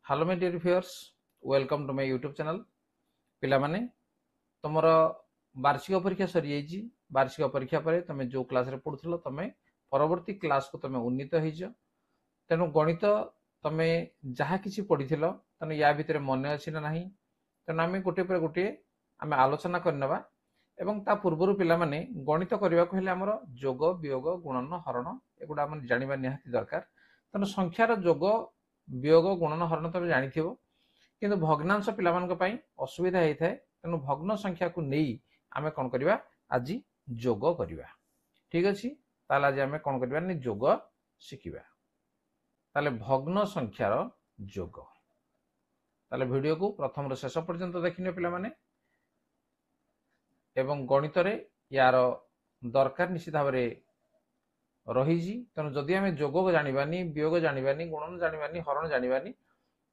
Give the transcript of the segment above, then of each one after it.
Hello my dear viewers, welcome to my YouTube channel. पिला माने तुमर वार्षिक परीक्षा सरी जाइए। वार्षिक परीक्षा पर तुम जो क्लास रे पढ़ुथलो तुम परवर्ती क्लास को तुम उन्नीत हो तेणु गणित तुम जहाँ किसी पढ़ी तेणु या भितर मन अच्छी ना ना तेणु आम गोटे पर गोटे आम आलोचना करनेबा एवं ता पूर्व पिला माने गणित करने को आमर जोग वियोग गुणन हरण एगुड़ा आम जाना निहाती दरकार। तेणु संख्यार जोग वियोग गुणन हरण तुम जानी किंतु भग्नांश पिला असुविधा होता है। तेणु भग्न संख्या को नहीं आम कौन करवा आज जोग करवा। ठीक अच्छे ताल आज आम कौन करवा जोग शिखा। ताले भग्न संख्यार जोग ताले वीडियो को प्रथम रो शेष पर्यंत देखिने पिला माने एवं गणित रे यार दरकार निश्चित भाव रही। तेणु जदि आम जोग जानी वियोग जानी गुणन जानी हरण जानी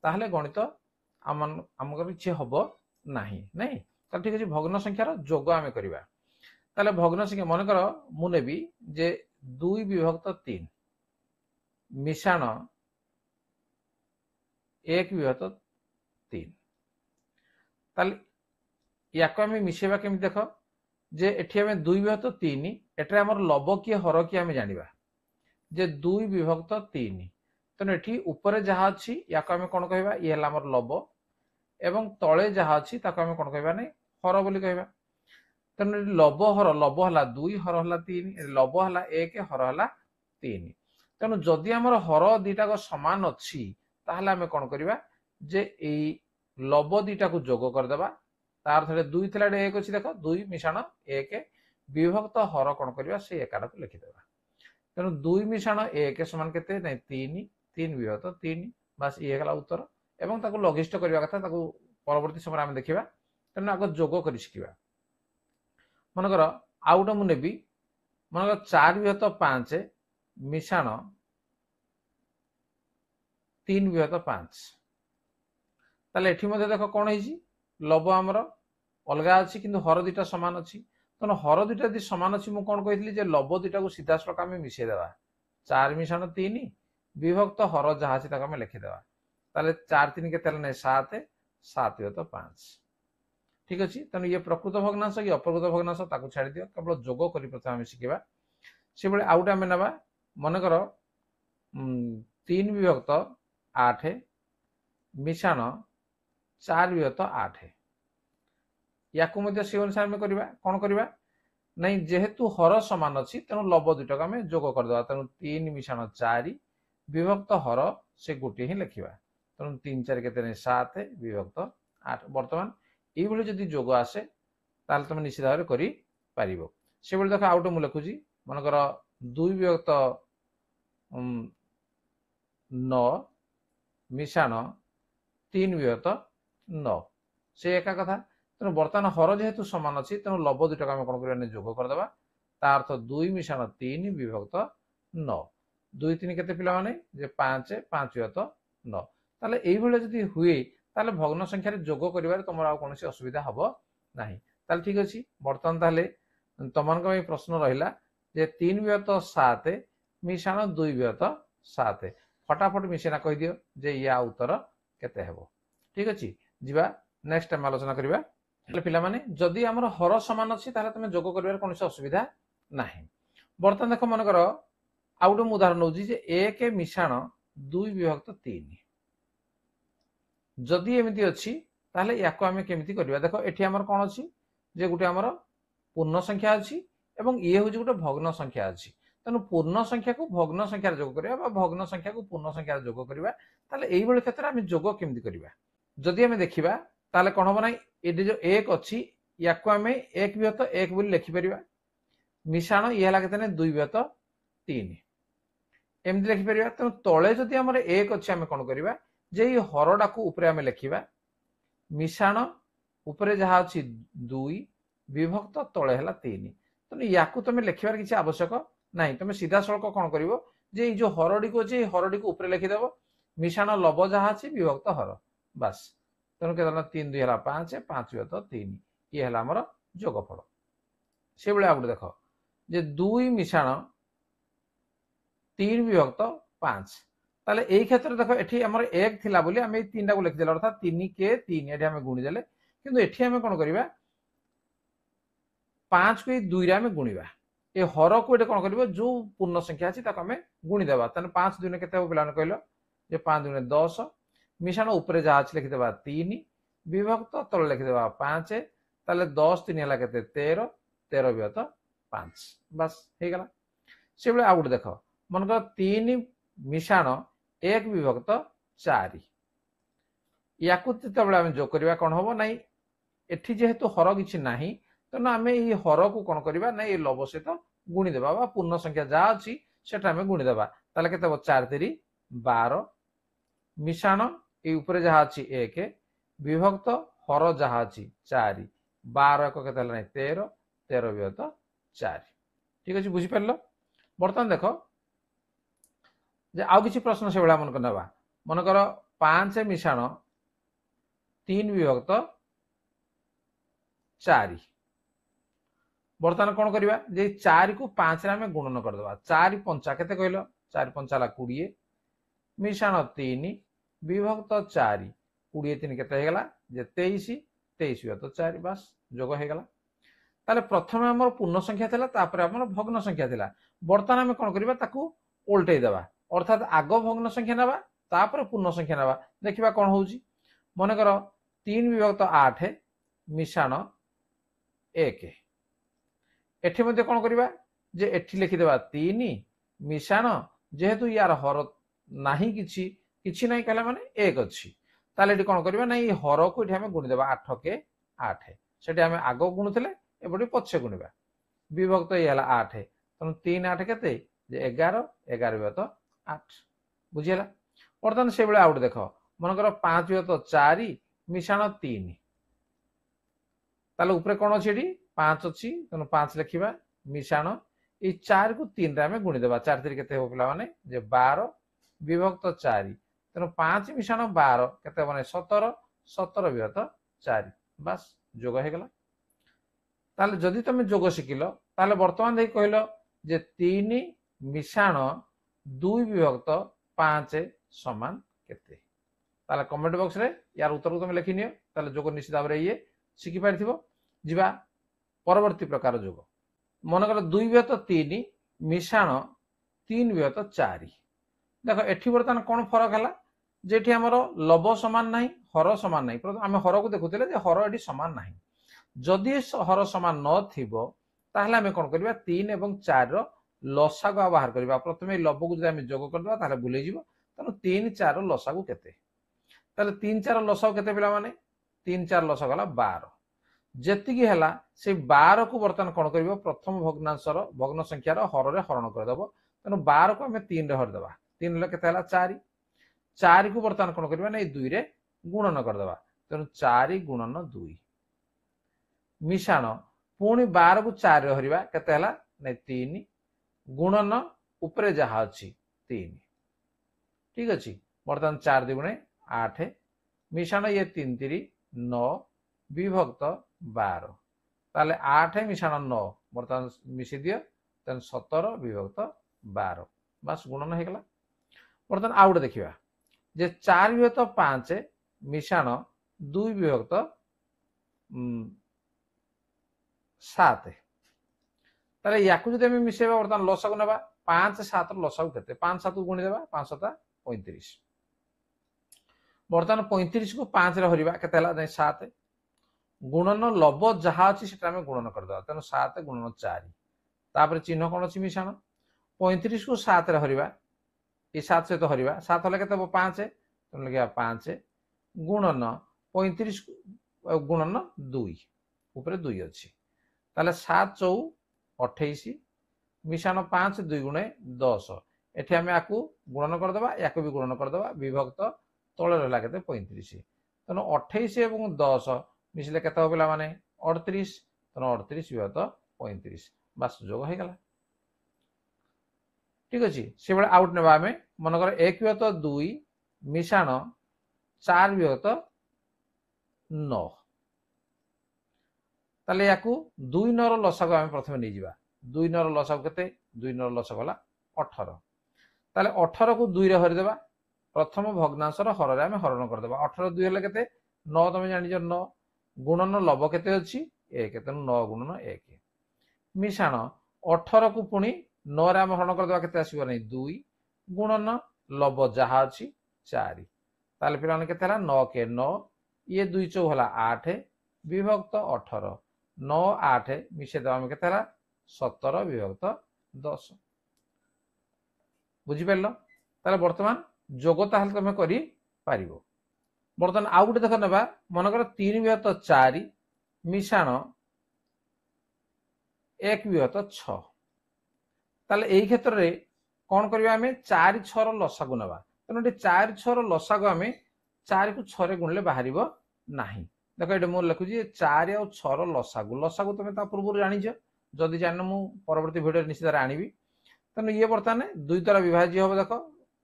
ताहले गणित आमको किसी हम ना नहीं। तो ठीक अच्छे भग्न संख्यार जोग आम करवा। ताले भग्न संख्या मन कर मुनेबी जे 2 विभक्त 3 मिशाण 1 विभक्त 3 ताले याको आम मिसेबा केमी देख जे एठी आम 2 विभक्त 3 एटे आमर लब किए हर किए आम जानिबा जे 2 विभक्त 3 तेणु एठी ऊपर जहाँ अच्छी याको आम कौन कहवा ये आमर लब एवं तले जहाँ अच्छी ताको आम कौन कहवा नहीं हर बोली कहवा। तेणु लब हर लब है 2 हर है 3 लब है 1 हर है 3। तेणु जदि आमर हर दीटा सामान अच्छी ताहले आम कौन करवा जे लब दीटा को जोग करदेबा तार थे 2 थिला 1 अच्छी देख 2 मिशाण 1 विभक्त हर कौन करवा से एकाड को लिखिदेबा। तेणु 2 मिशाण 1 समान केते नहीं 3 3 विभक्त 3 बास ये गला उत्तर एवं ताको लघिष्ठ करबा कथा ताको परवर्ती समय आम देखिबा। तेणु आग जोग कर शिखिबा। मनकर आउ गोटे मु नेबी मनकर 4 विभक्त 5 मिशाण 3 विभक्त 5 ताले एठी मध्ये देख कौन है लब आमर अलग अच्छी किंतु हर दीटा सामान अच्छी। तेणु हर दुटा यदि सामान अच्छी मुझे कौन कही लब दुटा को सीधा सड़क आम मिसेदेवा 4 मिशाण 3 विभक्त हर जहाँ अच्छी आम लिखिदेवा ताले 4 3 के 7 7 विभक्त 5। ठीक अच्छे तेणु ये प्रकृत भग्नांश कि अप्रकृत भग्नांश ताको छाड़ दियो केवल जोग कर प्रथम आम शिखा। से भाई आउ गोटे आम ना मनकर 3 विभक्त 8 मिशाण 4 विभक्त 8 या से अनुसार आम करवा कौन करवा नहीं जेहेतु हर सामान अच्छी तेणु लब दुटा को आम जोग करदे। तेणु 3 मिशाण 4 विभक्त हर से गोटे ही लिखा। तेणु 3 4 के 7 विभक्त 8 बर्तमान ये जदि जोग आसे ताल तुम निश्चित भाव कर से भाई देख आउटे मुझे लिखुची मनकर 2 विभक्त 9 मिशाण 3 विभक्त 9 से एका कथा। तेणु बर्तमान हर जेहेतु सामान अच्छी तेणु लब दुटा को आम कौन कर जोग करदे तार अर्थ 2 मिशाण 3 विभक्त 9 2 3 के पिला माने 5 5 विभक्त 9 ताले एई जदि हुए ताले भग्न संख्यार जोग कर तुम कौन असुविधा हम ना। ताले ठीक अच्छे बर्तमान ताले तुम प्रश्न रहा जे 3 विभक्त 7 मिशाण 2 विभक्त 7 फटाफट मिसेना कहीदि जे या उत्तर केते हेबो। ठीक अच्छे जीवा नेक्स्ट टाइम आलोचना करवा। पिला माने जदि आमर हर सामान अच्छी ताले तुम जोग कर कौन असुविधा ना। बर्तमान देख मनकर आउ गोटे उदाहरण नौ 1 मिशाण 2 विभक्त 3 जदि एमती अच्छी ताहले याको आमे केमिति करबा। देखो एठी हमर कोन अछि जे गुटे हमर पूर्ण संख्या अछि एवं ये होछि गुटे भग्न संख्या अछि। तेनु पूर्ण संख्या को भग्न संख्या जोग करबा बा भग्न संख्या को पूर्ण संख्या जोग करबा ताहले एई बेले क्षेत्र आमे जोग केमिति करबा। जदि आमे देखिबा ताहले कोन होबा नै एठी जो 1 अछि याको आमे 1 विभक्त 1 बोली लिखि परिबा मिशाण ये हला केतने 2 विभक्त 3 एमति लिखि परिबा। तेनु तळे जदि हमर 1 अछि आमे कोन करबा जे हरडा को ऊपर आमे लिखिबा मिशाण ऊपर जहाँ अच्छी 2 विभक्त तले है 3 तेणु या तुम लिखार किसी आवश्यक ना। तुम सीधा सड़क कौन कर जो हरडी को अच्छे हरडी को ऊपर लिखिदेव मिशाण लब जहाँ अच्छी विभक्त हर बास। तेणु के 3 2 है 5 5 विभक्त 3 ये है आमर जोगफल। से भाई आगे देख जे 2 मिशाण 3 विभक्त 5 তাহলে এই ক্ষেত্রে দেখো এটি আমার 1 थिला बोली आम ये 3 को लिखिदेले अर्थात 3 के 3 एठी आम गुणिदेले किंतु एठी आम कोन करिबा 5 को 2 रे आम गुणिबा ए हर को एटे कोन करबो जो पूर्ण संख्या अछि ताको आम गुणी देबा तने 5 2 ने केते हो पिलाने कहलो जे 5 2 ने 10 मिश्रण ऊपर जा अछि लिखि देबा 3 विभक्त तळ लिखि देबा 5 ताले 10 3 हला केते 13 13 विभक्त 5 बस हे गला से बेले आउट देखो मन कर 3 मिश्रण 1 विभक्त 4 याकू तेतबेले आम जोग करबा कोन होबो नै एठी जेहेतु हर किछि नाही तो आम ये हर को कौन करवा ना ये लव सहित गुणी देबा बा पूर्ण संख्या जहाँ अच्छी सेटा आम गुणी देबा ताले केते 4 3 12 मिश्रण ये ऊपर जहाँ अच्छी 1 विभक्त हर जहाँ अच्छी 4 12 एक केते हला 13 13 विभक्त 4 ठीक अछि बुझी परलो बर्तमान देखो जे आउ किछि प्रश्न से बेला मन करनबा मन कर 5 मिश्रण 3 विभक्त 4 बर्तमान कौन करवा जे 4 को 5 रे हमें गुणन कर देबा 4 पंचा केते कहलो 4 पंचा ला 20 मिश्रण 3 विभक्त 4 20 3 केते हे गला जे 23 23 तो 4 बस जोग हे गला ताले प्रथमे हमर पूर्ण संख्या थिला तापर हमर भग्न संख्या थिला बर्तमान हमें कौन करबा ताकू उल्टै देबा अर्थात आगो भग्न संख्या नबा तापर पूर्ण संख्या नबा देखिबा कोन होउची मन कर 3 विभक्त 8 मिश्रण 1 एठी मध्ये कोन करबा जे एठी लिखि देबा 3 मिश्रण जेहेतु यार हर नाही किछि किछि नाही कहला माने 1 अछि ताले एठी कोन करबा नाही हर को एठी हमें गुणी देबा 8 के 8 सेठी हमें आगो गुणुथिले एबडी पछे गुणिबा विभक्त ये हला 8 तन 3 8 केते जे 11 11 विभक्त 8 बुझियला वर्तमान से बेले आउट देखो मन कर 5 विभक्त 4 मिश्रण 3 ताले ऊपर कोन अछि एठी 5 अच्छी तेणु 5 लिखा मिश्रण ये 4 को 3 रे गुणी देबा 4 3 केते हो पिला माने जे 12 विभक्त 4 तेणु 5 मिश्रण 12 केते माने 17 17 विभक्त 4 बस जोग हे गला ताले जदि तुम जोग शिखिलो ताले वर्तमान दे कहलो जे 3 मिश्रण 2 विभक्त 5 समान केते ताले कमेंट बॉक्स रे यार उत्तर को तुम लिखि नियो ताले जोग निश्चित भाव रे ये शिखि पारथिबो जिबा परवर्ती प्रकार जोग मन कर 2 विभक्त 3 मिश्रण 3 विभक्त 4 देखो एठी बर्तमान कोन फरक हला जेठी हमर लव समान नाही हर समान नाही पर हम हर को देखुतिले जे हर एठी समान नाही जदि हर समान न थिबो ताहले हम कोन करबा 3 एवं 4 रो लसा को बाहर करबा प्रथमे लव को जदि हम जोग करबा ताहले भूले जिवो तनो 3 4 रो लसा को केते ताहले 3 4 रो लसा केते पिला माने 3 4 लसा गला 12 जेतिकी हला से 12 को बर्तमान कोन करबो प्रथम भग्नांशर भग्न संख्यार हर रे हरण कर देबो तनो 12 को हमें 3 रे हर देबा 3 ले केते हला 4 4 को बर्तमान कोन करबा नै 2 रे गुणन कर देबा तनो 4 गुणन 2 मिश्रण पुणी 12 को 4 रे हरिबा केते हला नै 3 गुणन ऊपर जहा अछि 3 ठीक अछि बर्तमान 4 दुगुणे 8 मिश्रण ये 3 3 9 विभक्त 12 ताले 8 मिश्रण 9 बर्तमान मिसी दियो तन 17 विभक्त 12 बस गुणन हे गला बर्तमान आउट देखिबा जे 4 विभक्त 5 मिश्रण 2 विभक्त 7 ताले याकु जदि हम मिसेबा बर्तमान लसागु नेबा 5 7 लसागु केते 5 7 गुणी देबा 5 7 35 बर्तमान 35 को 5 रे हरिबा केते हला 7 गुणन लव जहा अच्छी से गुणन करदे तेणु 7 गुणन 4 तापर चिन्ह कौन अच्छी मिश्रण 35 को 7 रे हरिबा ये 7 सहित हरिबा 7 हले केते 5 तेणु लिखा 5 गुणन 35 गुणन 2 ऊपर 2 अच्छी ताले 7 4 28 मिश्रण 5 2 गुणे 10 एठी हमें आकु गुणन करदबा याकु भी गुणन करदबा विभक्त तळे रहला केते 35 तेणु 28 एवं 10 मिसले केते पिला माने 38 तेणु 38 विभक्त 35 बस जोग हे गला ठीक अछि से बेले आउट नेबा हमें मनकर 1 विभक्त 2 मिश्रण 4 विभक्त 9 ताले याकू 2 9 रो लसागु हम प्रथमे नै जिबा 2 9 रो लसागु केते 2 9 रो लसागु होला 18 ताले 18 को 2 रे हरि देबा प्रथम भग्नांशर हर रे आमे हरण कर देबा 18 2 हेले केते 9 तमे जानि ज 9 गुणन लब केते अछि 1 तेनु 9 गुणन 1 मिशाण 18 को पुणी 9 रे आमे हरण कर देबा केते आसीबो नै 2 गुणन लब जहा अछि 4 ताले पिला ने केते हला 9 के 9 ये 2 चौ हला 8 विभक्त 18 9 8 मिसे देबा आमे केते हला 17 विभक्त 10 बुझी परलो ताले वर्तमान जोग ताहले तमे करी पारिबो वर्तमान आउ गुटे देख नेबा मन कर 3 विभक्त 4 मिशाण 1 विभक्त 6 ताले एई क्षेत्र रे कोन करबा आमे 4 6 रो लसागु नेबा तने 4 6 रो लसागु आमे 4 को 6 रे गुणले बाहरिबो नाही देखो एडे मोर लिखु जी 4 और 6 रो लसागु तमे ता पूर्व जानि छ जदि जान मु परवर्ती वीडियो निश्चित आनिबी तने ये वर्तमान 2 द्वारा विभाज्य हो देखो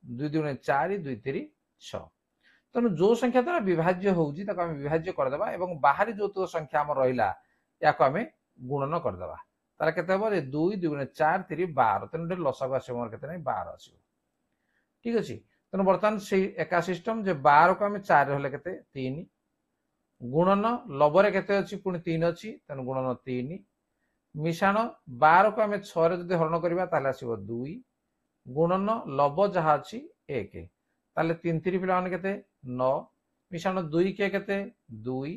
2 2 4 2 3 6 तने जो संख्या द्वारा विभाज्य होउजी ताको हम विभाज्य कर देबा एवं बाहरी जो तो संख्या हम रहिला याको हमें गुणन कर देबा तार केते हो जे 2 2 4 3 12 तने लसागु आसे मोर केते नै 12 आसीबो ठीक अछि तने वर्तमान से एका सिस्टम जे 12 को हम 4 होले केते 3 गुणन लबरे केते अछि पुनी 3 अछि तने गुणन 3 मिशाण 12 को आमे 6 रे जदि हरण करिबा ताले आसीबो 2 गुणन लब जहा अछि 1 ताले 3 3 पिला माने केते 9 मिशाण 2 के केते 2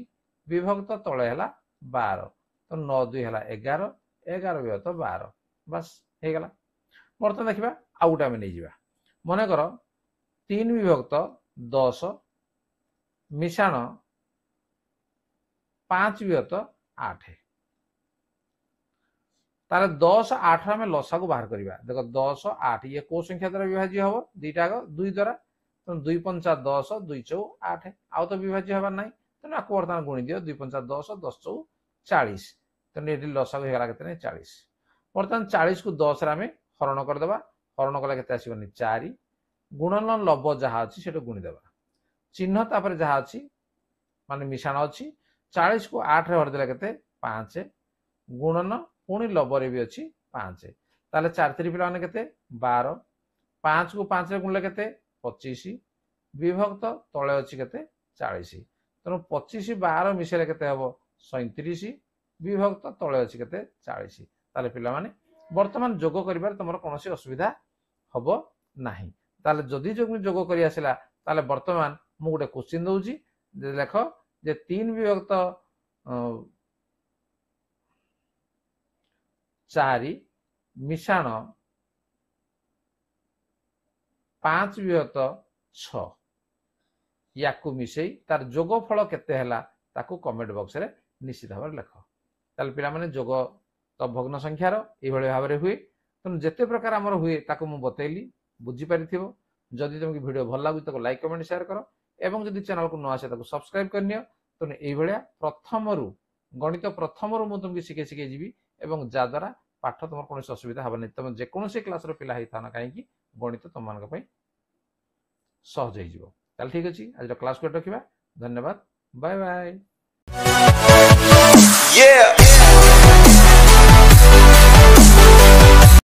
विभक्त तळे हला 12 तो 9 2 हला 11 11 विभक्त 12 बस हे गला वर्तमान देखिबा आउटा में नै जिबा मने करो 3 विभक्त 10 मिशाण 5 विभक्त 8 तारे 10 8 में लसागु बाहर करिबा देखो 10 8 ये को संख्या द्वारा विभाज्य हबो दुईटा 2 द्वारा तो 2 5 10 2 4 8 आउ तो विभाज्य हबा नै तो आको वर्तमान गुणी दियो 2 5 10 10 4 40 तो एठी लसागु हेगला केते नै 40 वर्तमान 40 को 10 रे हमें हरण कर देबा हरण कला केते आसीबो नै 4 गुणन लब जहा अछि सेटो गुणी देबा चिन्ह तापर जहा अछि माने मिशाण अछि 40 को 8 रे हर देला केते 5 गुणन पुणी लबरे भी अच्छी 5 ताले 4 3 पिला माने केते 12 5 को 5 रे गुणले केते 25 विभक्त तळे अछि केते 40 तनो 25 12 मिसेले केते हबो 37 विभक्त तळे अछि केते 40 ताले पिला माने वर्तमान जोग करिबार तमरो कोनोसी असुविधा हबो नाही ताले जदी जोग करि आसिला ताले वर्तमान मु गुटे क्वेश्चन दउची जे देखो जे 3 विभक्त 4 मिशाण 5 विभक्त 6 याकू मिसई तार जोगफल केते हला ताकू कमेंट बॉक्स रे निश्चित भाव लेख ताल पिला माने जोग तो भग्न संख्यार ए भली भाव रे हुए तनु जेते प्रकार हमर हुए ताकू मु बतैली बुझी परिथिबो जदि तुमके वीडियो भल लागु ताको लाइक कमेंट शेयर करो एवं जदि चैनल को न आसे ताको सब्सक्राइब करनियो तनु ए भलिया प्रथमरु गणित प्रथमरु मु तुमके सिखे जीवी एवं जा द्वारा पाठ तुम कौन असुविधा हम नहीं तुम जेकोसी क्लास पिला होता ना कहीं गणित तुम मान सहज हो ठीक अच्छे आज क्लास को रखा धन्यवाद बाय बाय।